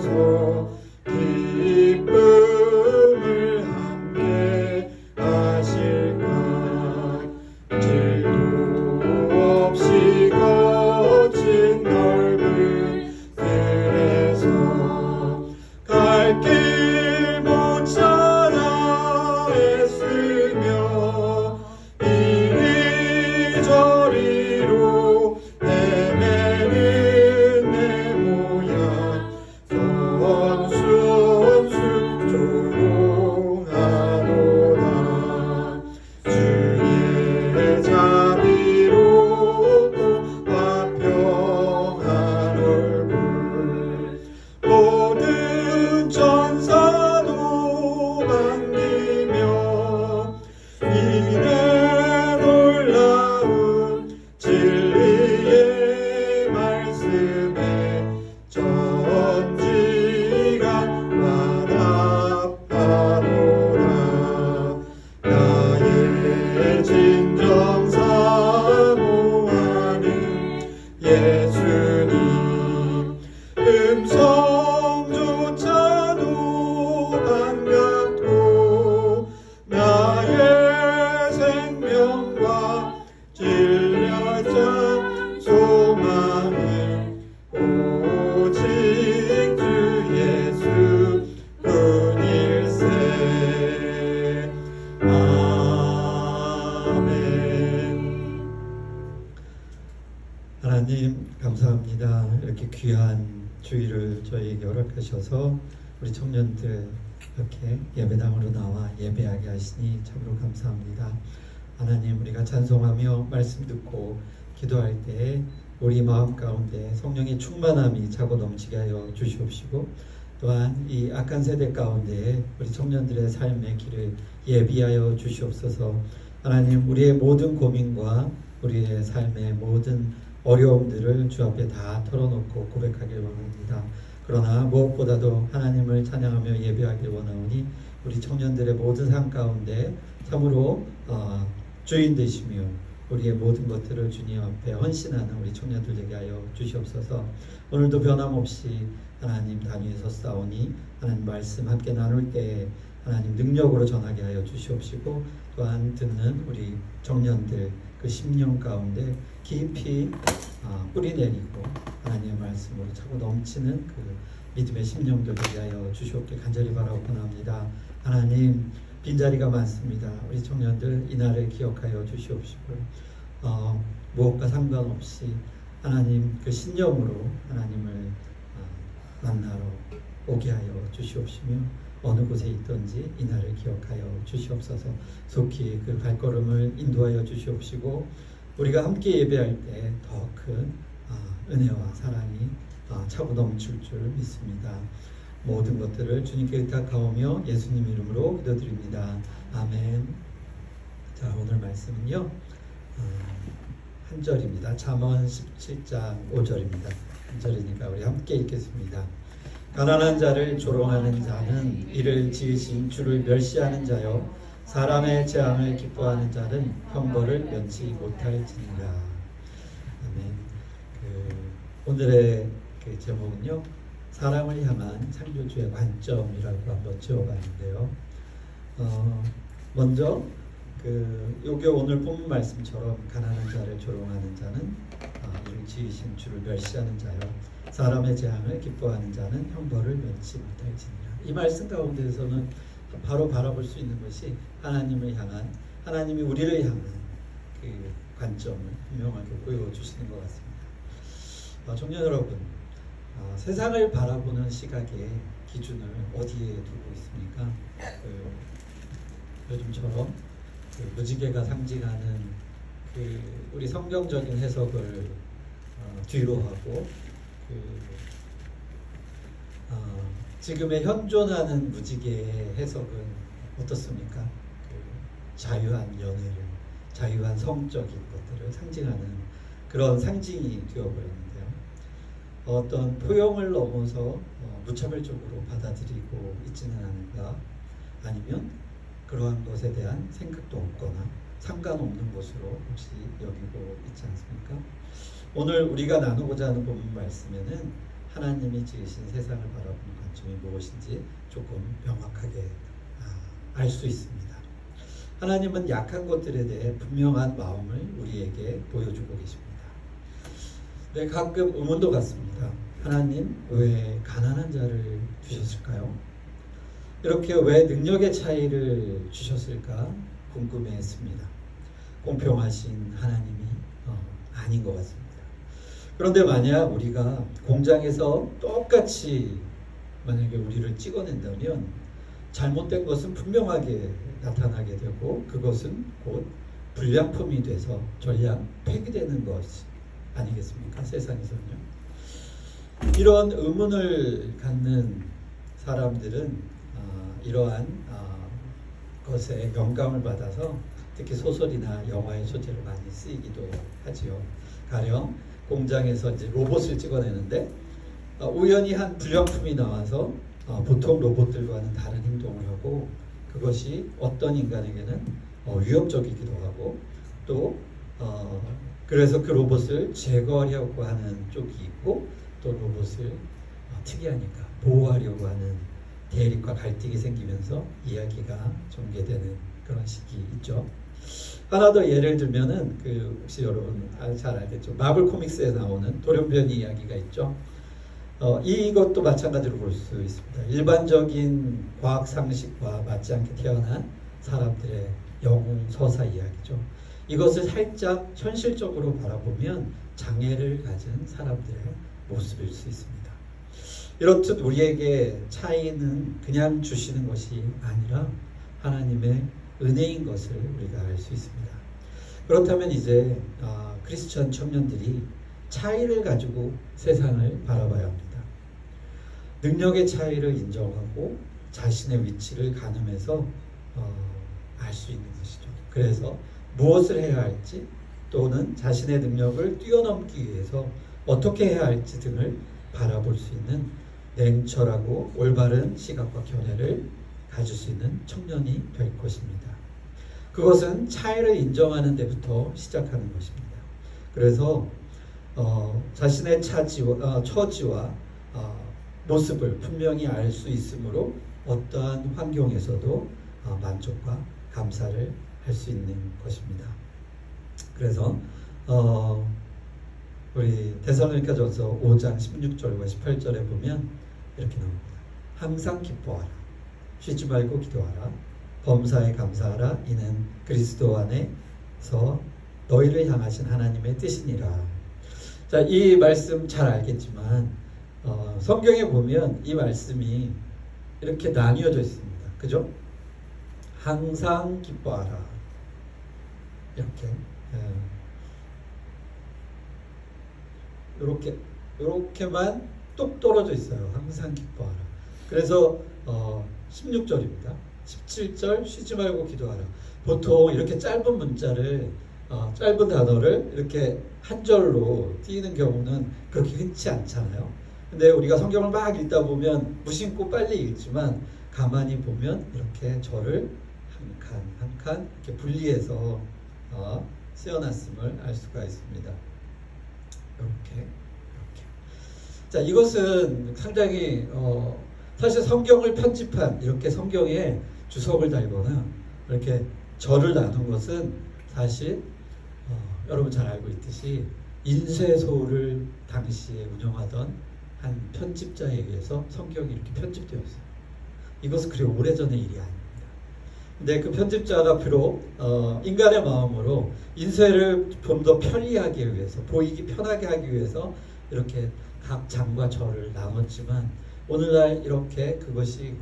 주소서. 기쁨을 함께 하실까. 질도 없이 거친 넓은 길에서 갈 길 못 찾아 애쓰며 이리저리로 헤매는 내 모양 선수원수 조롱하노라. 주의 자비롭고 화평한 얼굴 모든 천사도 반기며 이내 놀라운 진리의 말씀에 전지가 와답하노라. 나의 진정 사모하는 예수님 음성조차도 반갑고 나의 생명과 진리자 소망은 오직 주 예수 뿐일세. 아멘. 하나님 감사합니다. 이렇게 귀한 주일을 저희에게 허락하셔서 우리 청년들 이렇게 예배당으로 나와 예배하게 하시니 참으로 감사합니다. 하나님, 우리가 찬송하며 말씀 듣고 기도할 때 우리 마음 가운데 성령의 충만함이 차고 넘치게 하여 주시옵시고, 또한 이 악한 세대 가운데 우리 청년들의 삶의 길을 예비하여 주시옵소서. 하나님, 우리의 모든 고민과 우리의 삶의 모든 어려움들을 주 앞에 다 털어놓고 고백하길 원합니다. 그러나 무엇보다도 하나님을 찬양하며 예배하길 원하오니 우리 청년들의 모든 삶 가운데 참으로 주인 되시며 우리의 모든 것들을 주님 앞에 헌신하는 우리 청년들 되게 하여 주시옵소서. 오늘도 변함없이 하나님 단위에 섰사오니 하나님 말씀 함께 나눌 때 하나님 능력으로 전하게 하여 주시옵시고, 또한 듣는 우리 청년들 그 심령 가운데 깊이 뿌리 내리고 하나님의 말씀으로 차고 넘치는 그 믿음의 심령들 되게 하여 주시옵길 간절히 바라고 원합니다. 하나님, 빈자리가 많습니다. 우리 청년들 이날을 기억하여 주시옵시고, 무엇과 상관없이 하나님 그 신념으로 하나님을 만나러 오게 하여 주시옵시며, 어느 곳에 있든지 이날을 기억하여 주시옵소서. 속히 그 발걸음을 인도하여 주시옵시고, 우리가 함께 예배할 때 더 큰 은혜와 사랑이 차고 넘칠 줄 믿습니다. 모든 것들을 주님께 의탁하오며 예수님 이름으로 기도드립니다. 아멘. 자, 오늘 말씀은요, 한 절입니다. 잠언 17장 5절입니다. 한 절이니까 우리 함께 읽겠습니다. 가난한 자를 조롱하는 자는 이를 지으신 주를 멸시하는 자요, 사람의 재앙을 기뻐하는 자는 형벌을 면치 못할지니라. 아멘. 오늘의 그 제목은요, 사람을 향한 창조주의 관점이라고 한번 지어봤는데요. 먼저 요게 오늘 본문 말씀처럼 가난한 자를 조롱하는 자는 이를 지으신 주를 멸시하는 자요, 사람의 재앙을 기뻐하는 자는 형벌을 면치 못할지니라. 이 말씀 가운데서는 바로 바라볼 수 있는 것이 하나님을 향한, 하나님이 우리를 향한 그 관점을 분명하게 보여주시는 것 같습니다. 청년 여러분, 세상을 바라보는 시각의 기준을 어디에 두고 있습니까? 요즘처럼 무지개가 상징하는 우리 성경적인 해석을 뒤로 하고 지금의 현존하는 무지개의 해석은 어떻습니까? 자유한 연애를, 자유한 성적인 것들을 상징하는 그런 상징이 되어버렸는데요. 어떤 포용을 넘어서 무차별적으로 받아들이고 있지는 않은가, 아니면 그러한 것에 대한 생각도 없거나 상관없는 것으로 혹시 여기고 있지 않습니까? 오늘 우리가 나누고자 하는 본문 말씀에는 하나님이 지으신 세상을 바라보는 관점이 무엇인지 조금 명확하게 알 수 있습니다. 하나님은 약한 것들에 대해 분명한 마음을 우리에게 보여주고 계십니다. 네, 가끔 의문도 같습니다. 하나님 왜 가난한 자를 주셨을까요? 이렇게 왜 능력의 차이를 주셨을까 궁금해했습니다. 공평하신 하나님이 아닌 것 같습니다. 그런데 만약 우리가 공장에서 똑같이 만약에 우리를 찍어낸다면 잘못된 것은 분명하게 나타나게 되고 그것은 곧 불량품이 돼서 전량 폐기되는 것 아니겠습니까? 세상에서는요. 이런 의문을 갖는 사람들은 이러한 것에 영감을 받아서 특히 소설이나 영화의 소재로 많이 쓰이기도 하지요. 가령 공장에서 이제 로봇을 찍어내는데 우연히 한 불량품이 나와서 보통 로봇들과는 다른 행동을 하고 그것이 어떤 인간에게는 위협적이기도 하고 또 그래서 그 로봇을 제거하려고 하는 쪽이 있고 또 로봇을 특이하니까 보호하려고 하는 대립과 갈등이 생기면서 이야기가 전개되는 그런 시기 있죠. 하나 더 예를 들면은 혹시 여러분 잘 알겠죠? 마블 코믹스에 나오는 돌연변이 이야기가 있죠. 이것도 마찬가지로 볼 수 있습니다. 일반적인 과학 상식과 맞지 않게 태어난 사람들의 영웅 서사 이야기죠. 이것을 살짝 현실적으로 바라보면 장애를 가진 사람들의 모습일 수 있습니다. 이렇듯 우리에게 차이는 그냥 주시는 것이 아니라 하나님의 은혜인 것을 우리가 알 수 있습니다. 그렇다면 이제 크리스천 청년들이 차이를 가지고 세상을 바라봐야 합니다. 능력의 차이를 인정하고 자신의 위치를 가늠해서 알 수 있는 것이죠. 그래서 무엇을 해야 할지 또는 자신의 능력을 뛰어넘기 위해서 어떻게 해야 할지 등을 바라볼 수 있는 냉철하고 올바른 시각과 견해를 가질 수 있는 청년이 될 것입니다. 그것은 차이를 인정하는 데부터 시작하는 것입니다. 그래서 자신의 처지와 모습을 분명히 알 수 있으므로 어떠한 환경에서도 만족과 감사를 할 수 있는 것입니다. 그래서 우리 데살로니가전서 5장 16절과 18절에 보면 이렇게 나옵니다. 항상 기뻐하라. 쉬지 말고 기도하라. 범사에 감사하라. 이는 그리스도 안에서 너희를 향하신 하나님의 뜻이니라. 자, 이 말씀 잘 알겠지만 성경에 보면 이 말씀이 이렇게 나뉘어져 있습니다. 그죠? 항상 기뻐하라. 이렇게만 똑 떨어져 있어요. 항상 기뻐하라. 그래서 16절입니다. 17절 쉬지 말고 기도하라. 보통 이렇게 짧은 문자를 짧은 단어를 이렇게 한 절로 띄는 경우는 그렇게 흔치 않잖아요. 근데 우리가 성경을 막 읽다 보면 무심코 빨리 읽지만 가만히 보면 이렇게 절을 한 칸 이렇게 분리해서 쓰여놨음을 알 수가 있습니다. 이렇게. 자, 이것은 상당히 사실 성경을 편집한 이렇게 성경에 주석을 달거나 이렇게 절을 나눈 것은 사실 여러분 잘 알고 있듯이 인쇄소를 당시에 운영하던 한 편집자에 의해서 성경이 이렇게 편집되었어요. 이것은 그리 오래전의 일이 아닙니다. 근데 그 편집자가 비록 인간의 마음으로 인쇄를 좀 더 편리하게 위해서 보이기 편하게 하기 위해서 이렇게 각 장과 절을 나눴지만 오늘날 이렇게 그것이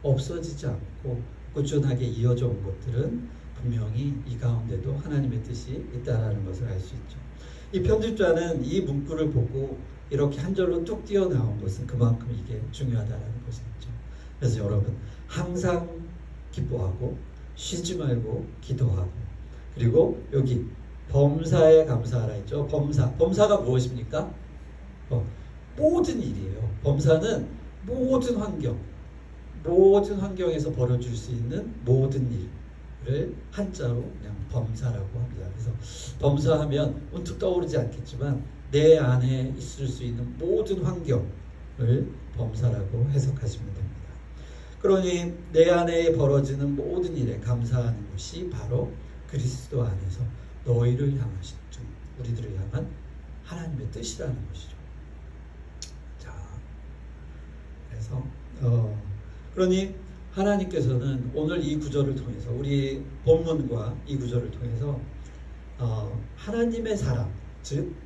없어지지 않고 꾸준하게 이어져 온 것들은 분명히 이 가운데도 하나님의 뜻이 있다는 것을 알 수 있죠. 이 편집자는 이 문구를 보고 이렇게 한 절로 뚝 띄어 나온 것은 그만큼 이게 중요하다는 것이죠. 그래서 여러분 항상 기뻐하고 쉬지 말고 기도하고 그리고 여기 범사에 감사하라 했죠. 범사가 무엇입니까? 모든 일이에요. 범사는 모든 환경에서 벌어질 수 있는 모든 일을 한자로 그냥 범사라고 합니다. 그래서 범사하면 문득 떠오르지 않겠지만 내 안에 있을 수 있는 모든 환경을 범사라고 해석하시면 됩니다. 그러니 내 안에 벌어지는 모든 일에 감사하는 것이 바로 그리스도 안에서 너희를 향하신, 우리들을 향한 하나님의 뜻이라는 것이죠. 자, 그래서 그러니 하나님께서는 오늘 이 구절을 통해서, 우리 본문과 이 구절을 통해서 하나님의 사람, 즉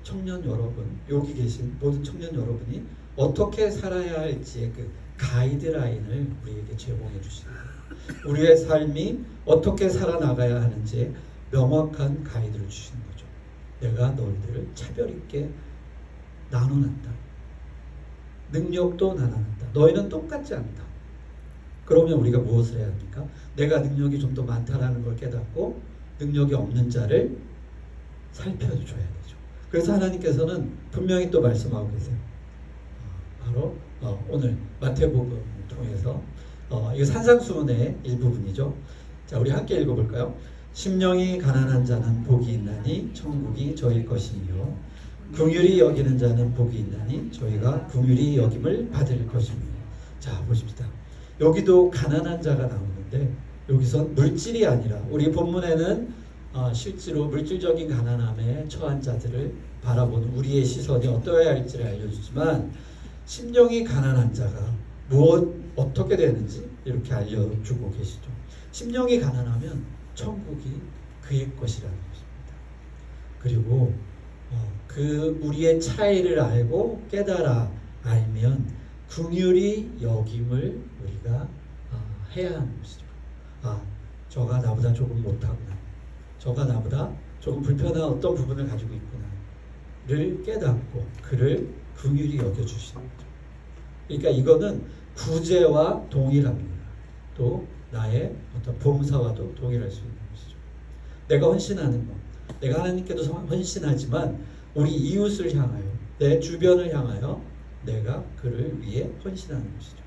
청년 여러분, 여기 계신 모든 청년 여러분이 어떻게 살아야 할지의 그 가이드라인을 우리에게 제공해 주시는 거예요. 우리의 삶이 어떻게 살아나가야 하는지 명확한 가이드를 주시는 거죠. 내가 너희들을 차별 있게 나눠놨다. 능력도 나눠놨다. 너희는 똑같지 않다. 그러면 우리가 무엇을 해야 합니까? 내가 능력이 좀 더 많다라는 걸 깨닫고 능력이 없는 자를 살펴줘야 되죠. 그래서 하나님께서는 분명히 또 말씀하고 계세요. 바로 오늘 마태복음을 통해서 이거 산상수훈의 일부분이죠. 자, 우리 함께 읽어볼까요? 심령이 가난한 자는 복이 있나니 천국이 저희 것이며 긍휼히 여기는 자는 복이 있나니 저희가 긍휼히 여김을 받을 것이며. 자, 보십시다. 여기도 가난한 자가 나오는데 여기서 물질이 아니라, 우리 본문에는 실제로 물질적인 가난함에 처한 자들을 바라보는 우리의 시선이 어떠해야 할지를 알려주지만, 심령이 가난한 자가 어떻게 되는지 이렇게 알려주고 계시죠. 심령이 가난하면 천국이 그의 것이라는 것입니다. 그리고 그 우리의 차이를 알고 깨달아 알면 긍휼히 여김을 우리가 해야 하는 것이죠. 저가 나보다 조금 못하구나, 저가 나보다 조금 불편한 어떤 부분을 가지고 있구나를 깨닫고 그를 긍휼히 여겨주시는 거죠. 그러니까 이거는 구제와 동일합니다. 또 나의 어떤 봉사와도 동일할 수 있는 것이죠. 내가 헌신하는 것, 내가 하나님께도 헌신하지만 우리 이웃을 향하여, 내 주변을 향하여 내가 그를 위해 헌신하는 것이죠.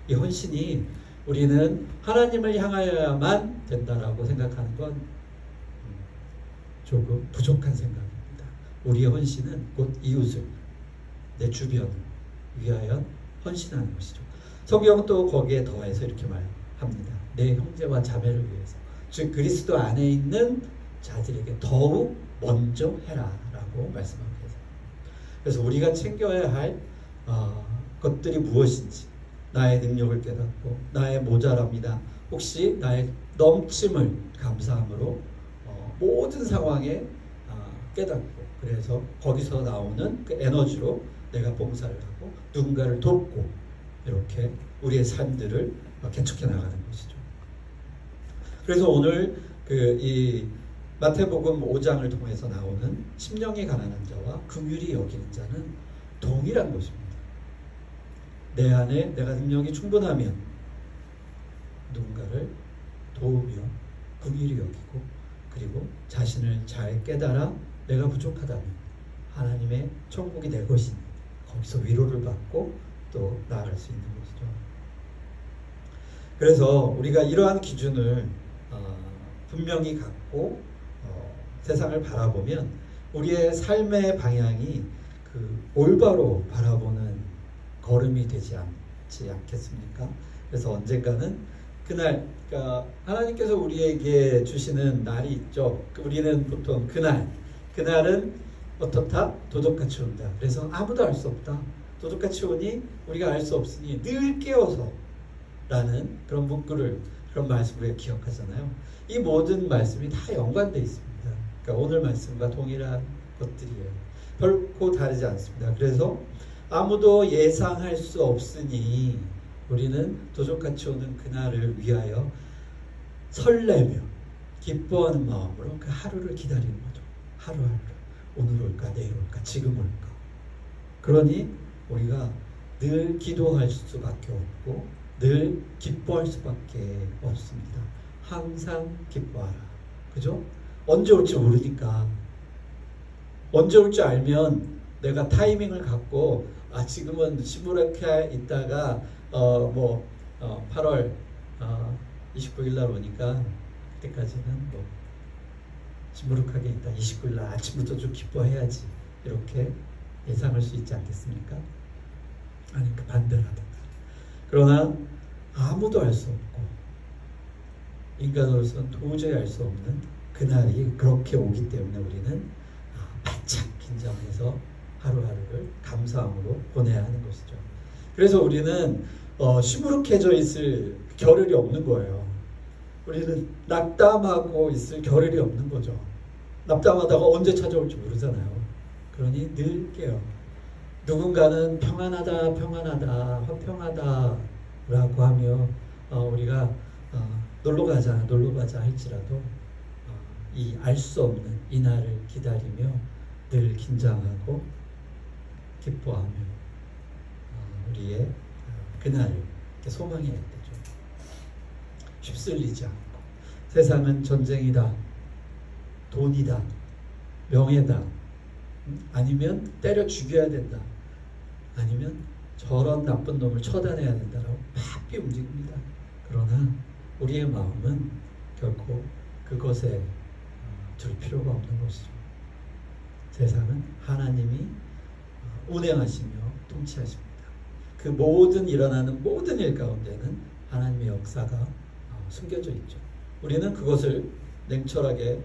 이 헌신이 우리는 하나님을 향하여야만 된다라고 생각하는 건 조금 부족한 생각입니다. 우리의 헌신은 곧 이웃을, 내 주변을 위하여 헌신하는 것이죠. 성경은 또 거기에 더해서 이렇게 말합니다. 내 형제와 자매를 위해서, 즉 그리스도 안에 있는 자들에게 더욱 먼저 해라라고 말씀하고 계세요. 그래서 우리가 챙겨야 할 것들이 무엇인지, 나의 능력을 깨닫고 나의 모자랍니다, 혹시 나의 넘침을 감사함으로 모든 상황에 깨닫고, 그래서 거기서 나오는 그 에너지로 내가 봉사를 하고 누군가를 돕고, 이렇게 우리의 삶들을 개척해 나가는 것이죠. 그래서 오늘 이 마태복음 5장을 통해서 나오는 심령이 가난한 자와 긍휼히 여기는 자는 동일한 것입니다. 내 안에 내가 능력이 충분하면 누군가를 도우며 긍휼히 여기고, 그리고 자신을 잘 깨달아 내가 부족하다면 하나님의 천국이 내 것이니 거기서 위로를 받고 또 나아갈 수 있는 것이죠. 그래서 우리가 이러한 기준을 분명히 갖고 세상을 바라보면 우리의 삶의 방향이 그 올바로 바라보는 걸음이 되지 않지 않겠습니까? 그래서 언젠가는 그날, 그러니까 하나님께서 우리에게 주시는 날이 있죠. 우리는 보통 그날은 어떻다? 도둑같이 온다. 그래서 아무도 알 수 없다. 도둑같이 오니 우리가 알 수 없으니 늘 깨어서 라는 그런 문구를, 그런 말씀을 기억하잖아요. 이 모든 말씀이 다 연관되어 있습니다. 그러니까 오늘 말씀과 동일한 것들이에요. 결코 다르지 않습니다. 그래서 아무도 예상할 수 없으니 우리는 도둑같이 오는 그날을 위하여 설레며 기뻐하는 마음으로 그 하루를 기다리는 거죠. 하루하루. 오늘 올까, 내일 올까, 지금 올까. 그러니 우리가 늘 기도할 수밖에 없고 늘 기뻐할 수밖에 없습니다. 항상 기뻐하라. 그죠? 언제 올지 모르니까. 언제 올지 알면 내가 타이밍을 갖고 지금은 시무룩해 있다가 8월 29일 날 오니까 그때까지는 시무룩하게 있다. 29일 날 아침부터 좀 기뻐해야지. 이렇게 예상할 수 있지 않겠습니까? 아니 그 반대라든가. 그러나 아무도 알 수 없고 인간으로서는 도저히 알 수 없는 그날이 그렇게 오기 때문에 우리는 바짝 긴장해서 하루하루를 감사함으로 보내야 하는 것이죠. 그래서 우리는 시무룩해져 있을 겨를이 없는 거예요. 우리는 낙담하고 있을 겨를이 없는 거죠. 낙담하다가 언제 찾아올지 모르잖아요. 그러니 늘 깨요. 누군가는 평안하다, 평안하다, 화평하다라고 하며 우리가 놀러 가자 할지라도 이 알 수 없는 이날을 기다리며 늘 긴장하고 기뻐하며 우리의 그날을 소망해야 되죠. 휩쓸리지 않고. 세상은 전쟁이다, 돈이다, 명예다, 아니면 때려 죽여야 된다, 아니면 저런 나쁜 놈을 처단해야 된다라고 바삐 움직입니다. 그러나 우리의 마음은 결코 그것에 들 필요가 없는 것이죠. 세상은 하나님이 운행하시며 통치하십니다. 그 모든 일어나는 모든 일 가운데는 하나님의 역사가 숨겨져 있죠. 우리는 그것을 냉철하게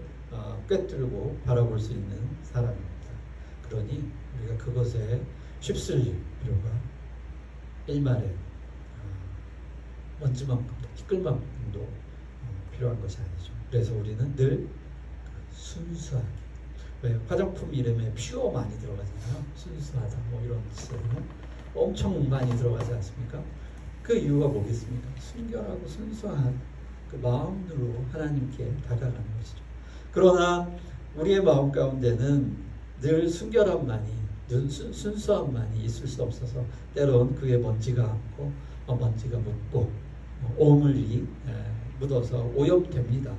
꿰뚫고 바라볼 수 있는 사람입니다. 그러니 우리가 그것에 휩쓸릴 필요가 일말의 먼지만큼도 티끌만큼도 필요한 것이 아니죠. 그래서 우리는 늘 순수하게, 왜 화장품 이름에 퓨어 많이 들어가잖아요. 순수하다 뭐 이런 뜻이면 엄청 많이 들어가지 않습니까? 그 이유가 뭐겠습니까? 순결하고 순수한 그 마음으로 하나님께 다가가는 것이죠. 그러나 우리의 마음 가운데는 늘 순결함만이, 늘 순수함만이 있을 수 없어서 때론 그에 먼지가 앉고 먼지가 묻고 오물이 묻어서 오염됩니다.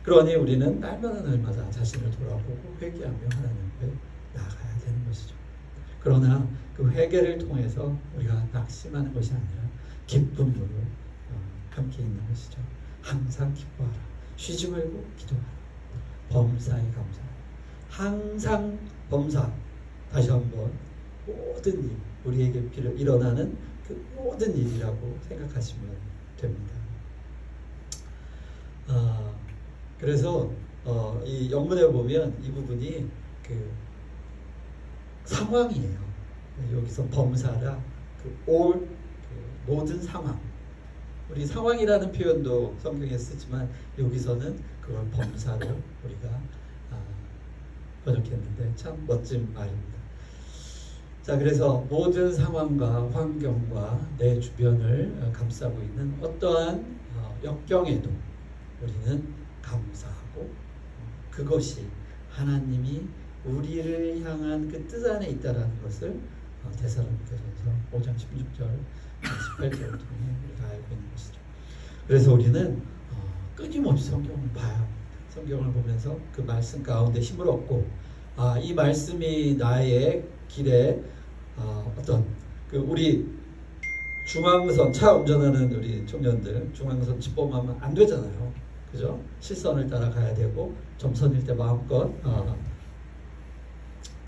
그러니 우리는 날마다 자신을 돌아보고 회개하며 하나님 앞에 나아가야 되는 것이죠. 그러나 그 회개를 통해서 우리가 낙심하는 것이 아니라 기쁨으로 함께 있는 것이죠. 항상 기뻐하라. 쉬지 말고 기도하라. 범사에 감사하라. 항상 범사. 다시 한번 모든 일, 우리에게 일어나는 그 모든 일이라고 생각하시면 됩니다. 그래서 이 영문에 보면 이 부분이 그 상황이에요. 여기서 범사라 그 모든 상황. 우리 상황이라는 표현도 성경에 쓰지만 여기서는 그걸 범사로 우리가 번역했는데 참 멋진 말입니다. 자, 그래서 모든 상황과 환경과 내 주변을 감싸고 있는 어떠한 역경에도 우리는 감사하고 그것이 하나님이 우리를 향한 그 뜻 안에 있다라는 것을 데살로니가전서 5장 16절 18절을 통해 우리가 알고 있는 것이죠. 그래서 우리는 끊임없이 성경을 봐야 합니다. 성경을 보면서 그 말씀 가운데 힘을 얻고 이 말씀이 나의 길에 어떤 그 우리 중앙선 차 운전하는 우리 청년들 중앙선 집범하면 안 되잖아요. 그죠? 실선을 따라가야 되고 점선일 때 마음껏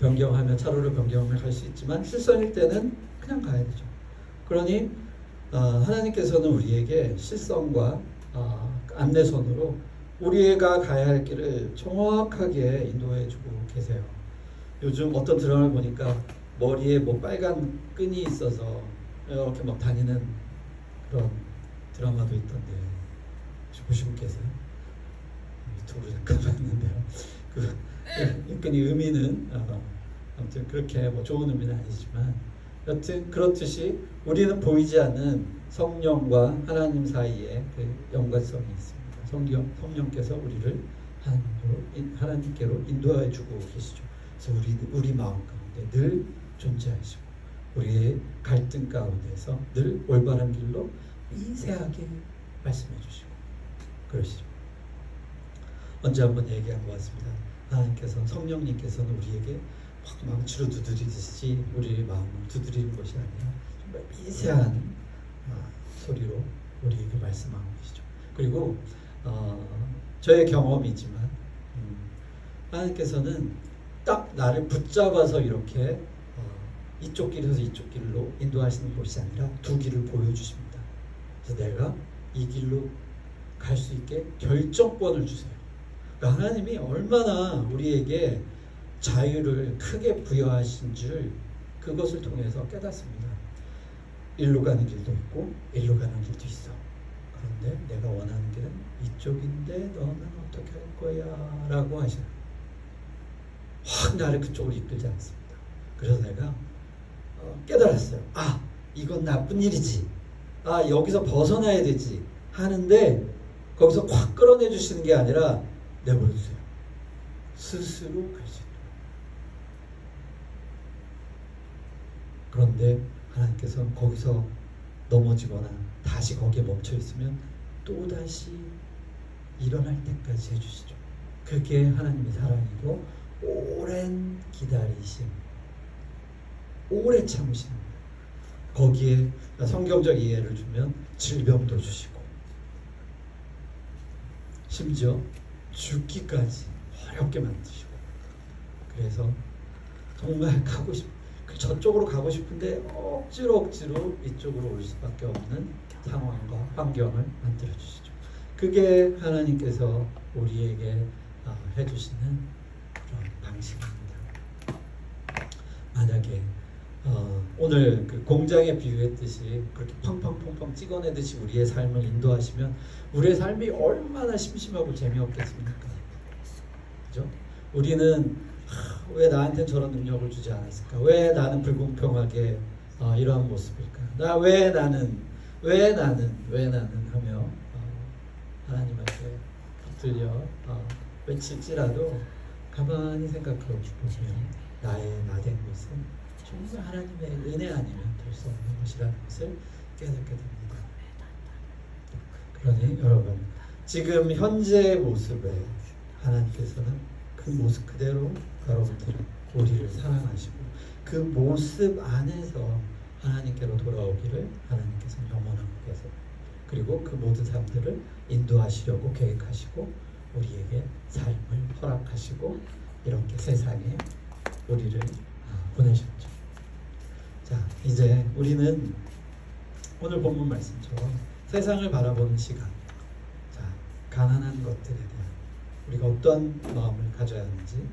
변경하며 차로를 변경하며 갈 수 있지만 실선일 때는 그냥 가야 되죠. 그러니 하나님께서는 우리에게 실선과 안내선으로 우리가 가야 할 길을 정확하게 인도해 주고 계세요. 요즘 어떤 드라마를 보니까 머리에 뭐 빨간 끈이 있어서 이렇게 막 다니는 그런 드라마도 있던데 혹시 보시고 계세요? 유튜브 잠깐 봤는데요. 그 끈이 의미는 아무튼 그렇게 뭐 좋은 의미는 아니지만 여튼 그렇듯이 우리는 보이지 않는 성령과 하나님 사이에 그 연관성이 있습니다. 성령께서 우리를 하나님께로 인도해 주고 계시죠. 그래서 우리 마음 가운데 늘 존재하시고 우리의 갈등 가운데서 늘 올바른 길로 미세하게 말씀해 주시고 그러시죠. 언제 한번 얘기한 것 같습니다. 하나님께서는 성령님께서는 우리에게 확 망치로 두드리듯이 우리의 마음을 두드리는 것이 아니라 정말 미세한 소리로 우리에게 말씀하고 계시죠. 그리고 저의 경험이지만 하나님께서는 딱 나를 붙잡아서 이렇게 이쪽 길에서 이쪽 길로 인도하시는 것이 아니라 두 길을 보여주십니다. 그래서 내가 이 길로 갈 수 있게 결정권을 주세요. 그러니까 하나님이 얼마나 우리에게 자유를 크게 부여하신 줄 그것을 통해서 깨닫습니다. 일로 가는 길도 있고 일로 가는 길도 있어. 그런데 내가 원하는 길은 이쪽인데 너는 어떻게 할 거야? 라고 하셔요. 확 나를 그쪽으로 이끌지 않습니다. 그래서 내가 깨달았어요. 아, 이건 나쁜 일이지. 아, 여기서 벗어나야 되지. 하는데 거기서 확 끌어내 주시는 게 아니라 내버려두세요. 스스로 갈 수 있도록. 그런데 하나님께서는 거기서 넘어지거나 다시 거기에 멈춰 있으면 또다시 일어날 때까지 해주시죠. 그게 하나님의 사랑이고 오랜 기다리심, 오래 참으시는 거예요. 거기에 성경적 이해를 주면 질병도 주시고 심지어 죽기까지 어렵게 만드시고, 그래서 정말 가고 저쪽으로 가고 싶은데 억지로 이쪽으로 올 수밖에 없는 상황과 환경을 만들어 주시죠. 그게 하나님께서 우리에게 해주시는 그런 방식입니다. 만약에 오늘 그 공장에 비유했듯이 그렇게 팡팡팡팡 찍어내듯이 우리의 삶을 인도하시면 우리의 삶이 얼마나 심심하고 재미없겠습니까? 그죠? 우리는 왜 나한테 저런 능력을 주지 않았을까? 왜 나는 불공평하게 이러한 모습일까? 왜 나는 하며 하나님한테 붙들려 외칠지라도 가만히 생각해 보면 나의 나된 것은 정말 하나님의 은혜 아니면 될 수 없는 것이라는 것을 깨닫게 됩니다. 그러니 여러분, 지금 현재의 모습에 하나님께서는 그 모습 그대로 여러분들은 우리를 사랑하시고 그 모습 안에서 하나님께로 돌아오기를 하나님께서는 영원하고 계세요. 그리고 그 모든 사람들을 인도하시려고 계획하시고 우리에게 삶을 허락하시고 이렇게 세상에 우리를 보내셨죠. 자, 이제 우리는 오늘 본문 말씀처럼 세상을 바라보는 시간, 자, 가난한 것들에 대한 우리가 어떤 마음을 가져야 하는지,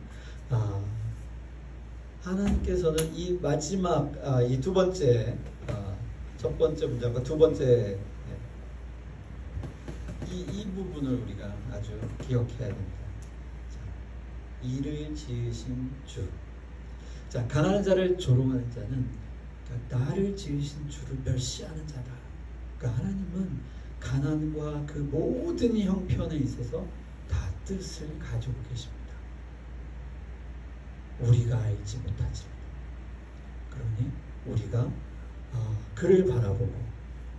하나님께서는 이 마지막 이 두 번째 첫 번째 문장과 두 번째 이 부분을 우리가 아주 기억해야 됩니다. 자, 이를 지으신 주. 자, 가난한 자를 조롱하는 자는 그러니까 나를 지으신 주를 멸시하는 자다. 그러니까 하나님은 가난과 그 모든 형편에 있어서 다 뜻을 가지고 계십니다. 우리가 알지 못하지만. 그러니 우리가 그를 바라보고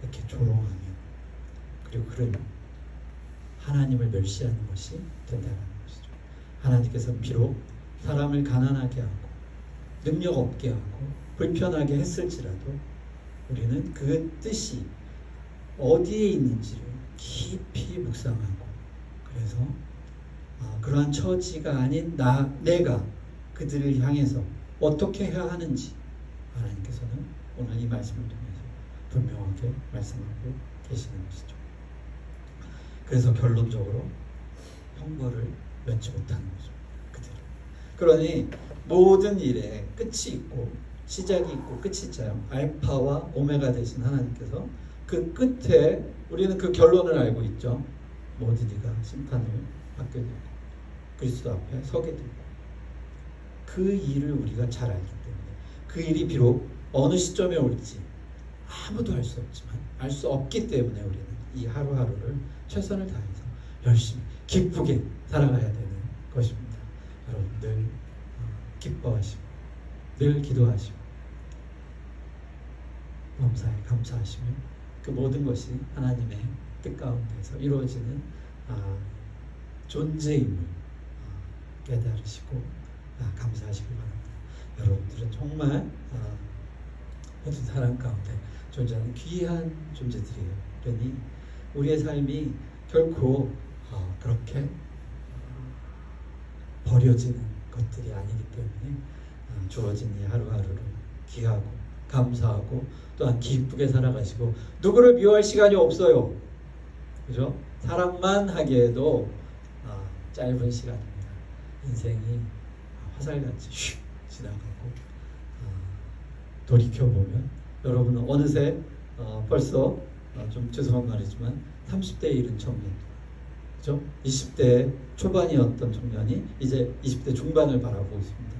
이렇게 조롱하며 그리고 그를 하나님을 멸시하는 것이 된다는 것이죠. 하나님께서는 비록 사람을 가난하게 하고 능력 없게 하고 불편하게 했을지라도 우리는 그 뜻이 어디에 있는지를 깊이 묵상하고, 그래서 그러한 처지가 아닌 내가 그들을 향해서 어떻게 해야 하는지 하나님께서는 오늘 이 말씀을 통해서 분명하게 말씀하고 계시는 것이죠. 그래서 결론적으로 형벌을 면치 못하는 거죠. 그들은. 그러니 모든 일에 끝이 있고 시작이 있고 끝이 있잖아요. 알파와 오메가 되신 하나님께서 그 끝에 우리는 그 결론을 알고 있죠. 모든 이가 심판을 받게 되고 그리스도 앞에 서게 되고, 그 일을 우리가 잘 알기 때문에 그 일이 비록 어느 시점에 올지 아무도 알 수 없지만 알 수 없기 때문에 우리는 이 하루하루를 최선을 다해서 열심히 기쁘게 살아가야 되는 것입니다. 여러분 늘 기뻐하시고 늘 기도하시고 범사에 감사하시며 그 모든 것이 하나님의 뜻 가운데서 이루어지는 존재임을 깨달으시고 감사하시길 바랍니다. 여러분들은 정말 모든 사람 가운데 존재하는 귀한 존재들이에요. 그러니 우리의 삶이 결코 그렇게 버려지는 것들이 아니기 때문에 주어진 이 하루하루를 귀하고 감사하고 또한 기쁘게 살아가시고 누구를 미워할 시간이 없어요. 그죠? 사랑만 하기에도 짧은 시간입니다. 인생이 화살같이 슉 지나가고 돌이켜보면 여러분은 어느새 벌써 좀 죄송한 말이지만 30대에 이른 청년, 그죠? 20대 초반이었던 청년이 이제 20대 중반을 바라보고 있습니다.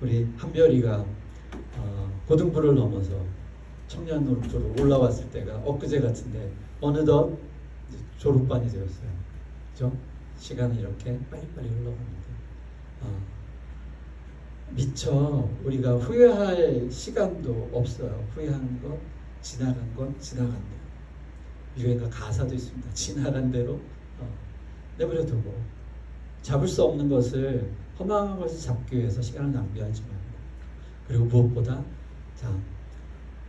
우리 한별이가 고등부를 넘어서 청년으로 올라왔을 때가 엊그제 같은데 어느덧 졸업반이 되었어요. 그죠? 시간이 이렇게 빨리빨리 흘러갑니다. 미처 우리가 후회할 시간도 없어요. 후회한 것, 지나간 것, 지나간 대로. 유행가 가사도 있습니다. 지나간 대로 내버려 두고 잡을 수 없는 것을, 허망한 것을 잡기 위해서 시간을 낭비하지 말고, 그리고 무엇보다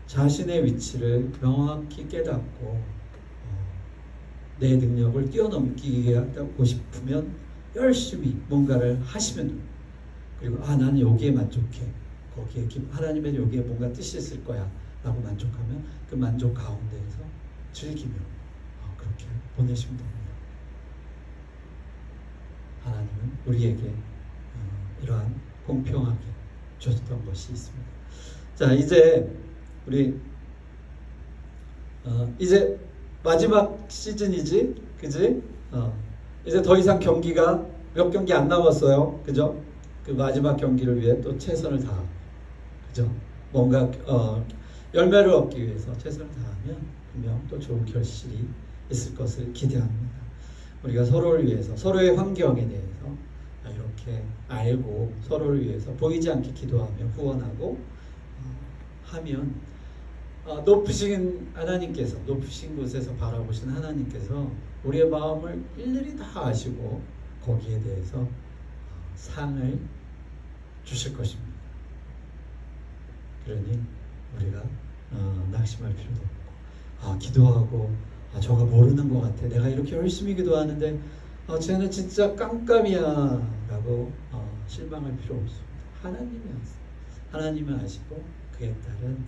자신의 위치를 명확히 깨닫고 내 능력을 뛰어넘기 하고 싶으면 열심히 뭔가를 하시면 됩니다. 그리고 나는 여기에 만족해, 거기에 하나님의 여기에 뭔가 뜻이 있을 거야 라고 만족하면 그 만족 가운데에서 즐기며 그렇게 보내시면 됩니다. 하나님은 우리에게 이러한 공평하게 주셨던 것이 있습니다. 자, 이제 우리 이제 마지막 시즌이지, 그지? 이제 더 이상 경기가 몇 경기 안 남았어요, 그죠? 그 마지막 경기를 위해 또 최선을 다하고, 그죠? 뭔가 열매를 얻기 위해서 최선을 다하면 분명 또 좋은 결실이 있을 것을 기대합니다. 우리가 서로를 위해서, 서로의 환경에 대해서 이렇게 알고 서로를 위해서 보이지 않게 기도하며 후원하고 하면 높으신 하나님께서, 높으신 곳에서 바라보신 하나님께서 우리의 마음을 일일이 다 아시고 거기에 대해서 상을 주실 것입니다. 그러니 우리가 낙심할 필요도 없고, 기도하고 저가 모르는 것 같아, 내가 이렇게 열심히 기도하는데 쟤는 진짜 깜깜이야 라고 실망할 필요 없습니다. 하나님이 아세요. 하나님은 아시고 그에 따른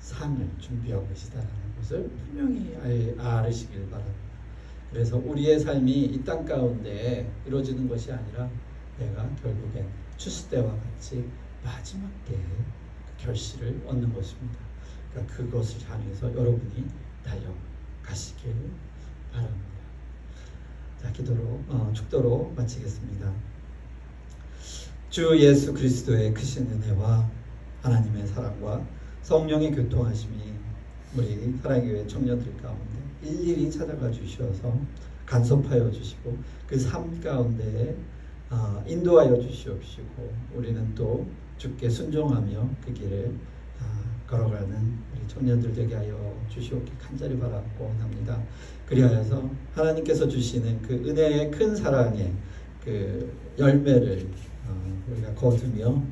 상을 준비하고 계시다는 것을 분명히 알으시길 바랍니다. 그래서 우리의 삶이 이 땅 가운데 이루어지는 것이 아니라 내가 결국엔 추수 때와 같이 마지막 때에 그 결실을 얻는 것입니다. 그러니까 그것을 향해서 여러분이 달려가시길 바랍니다. 자, 기도로 축도로 마치겠습니다. 주 예수 그리스도의 크신 은혜와 하나님의 사랑과 성령의 교통하심이 우리 사랑교회 청년들 가운데 일일이 찾아가 주셔서 간섭하여 주시고 그 삶 가운데 인도하여 주시옵시고, 우리는 또 주께 순종하며 그 길을 걸어가는 우리 청년들 되게 하여 주시옵기 간절히 바라고 원합니다. 그리하여서 하나님께서 주시는 그 은혜의 큰 사랑의 그 열매를 우리가 거두며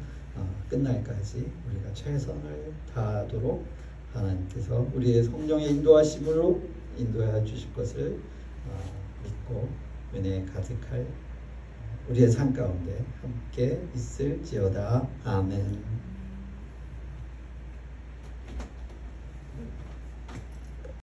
끝날까지 우리가 최선을 다하도록 하나님께서 우리의 성령의 인도하심으로 인도해 주실 것을 믿고 은혜에 가득할 우리의 삶 가운데 함께 있을지어다. 아멘.